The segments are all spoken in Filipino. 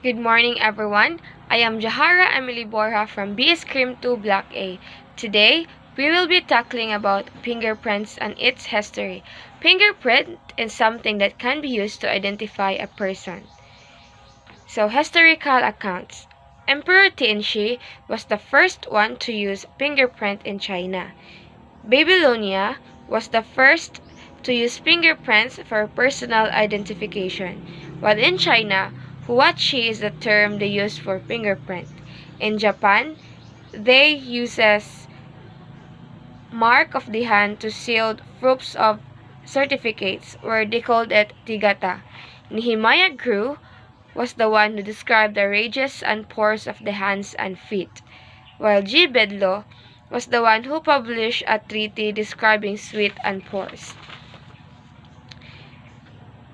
Good morning, everyone. I am Jahara Emily Borja from BS Cream 2 Block A. Today, we will be tackling about fingerprints and its history. Fingerprint is something that can be used to identify a person. So, historical accounts. Emperor Tianxi was the first one to use fingerprint in China. Babylonia was the first to use fingerprints for personal identification, while in China, huachi is the term they use for fingerprint. In Japan, they uses mark of the hand to seal proofs of certificates, where they called it tigata. Nehemiah Grew was the one who described the ridges and pores of the hands and feet, while G. Bedlo was the one who published a treatise describing sweat and pores.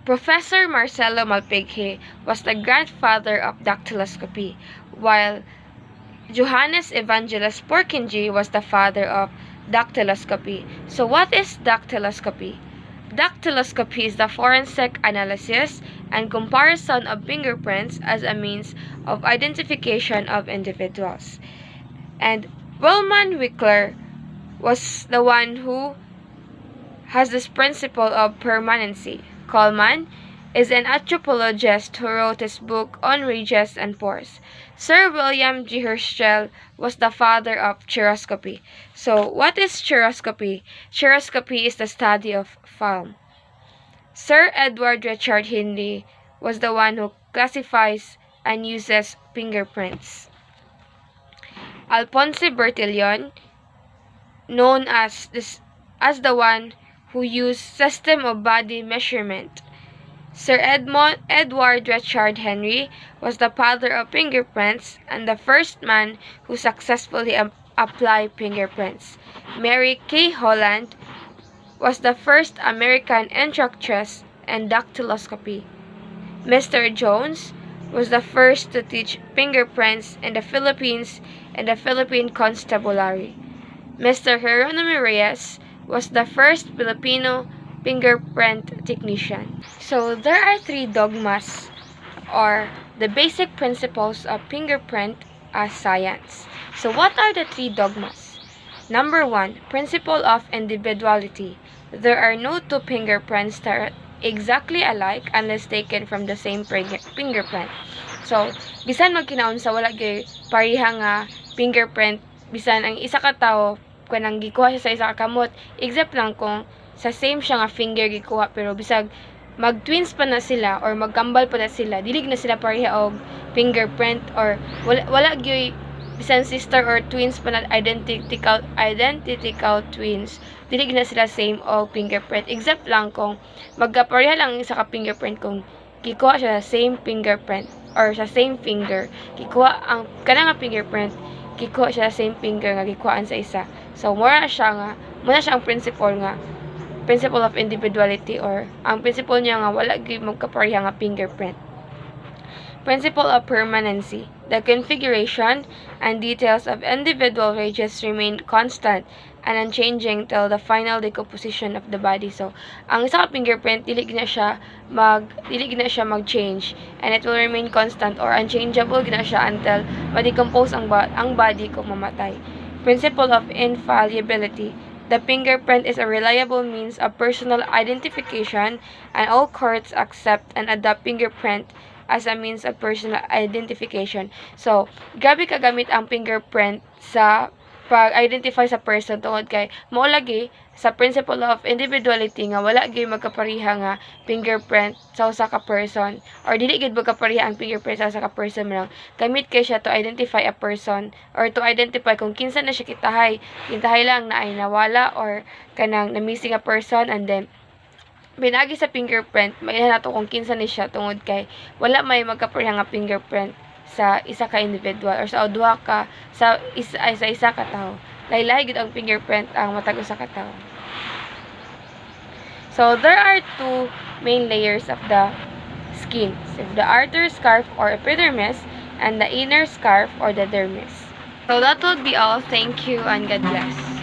Professor Marcelo Malpighi was the grandfather of dactyloscopy, while Johannes Evangelist Purkinje was the father of dactyloscopy. So what is dactyloscopy? Dactyloscopy is the forensic analysis and comparison of fingerprints as a means of identification of individuals. And Wilman Wickler was the one who has this principle of permanency. Coleman is an anthropologist who wrote his book on ridges and pores. Sir William G. Herschel was the father of chiroscopy. So, what is chiroscopy? Chiroscopy is the study of film. Sir Edward Richard Henry was the one who classifies and uses fingerprints. Alphonse Bertillon, known as the one who used system of body measurement. Sir Edward Richard Henry was the father of fingerprints and the first man who successfully applied fingerprints. Mary Kay Holland was the first American instructress in dactyloscopy. Mr. Jones was the first to teach fingerprints in the Philippines and the Philippine Constabulary. Mr. Geronimo Reyes was the first Filipino fingerprint technician. So there are three dogmas or the basic principles of fingerprint as science. So what are the three dogmas? Number 1, principle of individuality. There are no two fingerprints that are exactly alike unless taken from the same fingerprint. So, bisan magkinaunsa wala gyud pareha nga fingerprint, bisan ang isa ka tawo kanang gikuha siya sa isa ka kamot, except lang kung sa same siya nga finger gikuha, pero bisag mag-twins pa na sila or magkambal pa na sila, dilig na sila pareha og fingerprint, or wala gyud bisan sister or twins pa na identical twins, dilig na sila same og fingerprint, except lang kung magkapareha lang isa ka fingerprint kung gikuha siya sa same fingerprint or sa same finger, gikuha ang kanang fingerprint, gikuha siya sa same finger nga gikuhaan sa isa. So mura siya ang principle of individuality, or ang principle niya nga wala gyud magkapareha nga fingerprint. Principle of permanency. The configuration and details of individual ridges remain constant and unchanging till the final decomposition of the body. So, ang isa ka fingerprint dili na siya mag-change, and it will remain constant or unchangeable gina siya until ma-decompose ang body kung mamatay. Principle of infallibility. The fingerprint is a reliable means of personal identification, and all courts accept and adopt fingerprint as a means of personal identification. So, grabe kagamit ang fingerprint sa pag-identify sa person tungod kay mao lagi sa principle of individuality nga wala gyud magkapareha nga fingerprint sa usa ka person, or dili gyud magkapareha ang fingerprint sa usa ka person lang. Gamit kay siya to identify a person or to identify kung kinsa na siya kintahay lang na ay nawala or kanang na missing a person, and then pinagi sa fingerprint mailan nato kung kinsa ni siya tungod kay wala may magkapareha nga fingerprint sa isa ka individual or sa duha ka sa isa ka tawo. Lahi-lahi gid ang fingerprint ang matag usa ka tawo. So there are two main layers of the skin. So the outer scarf or epidermis and the inner scarf or the dermis. So that would be all. Thank you and God bless.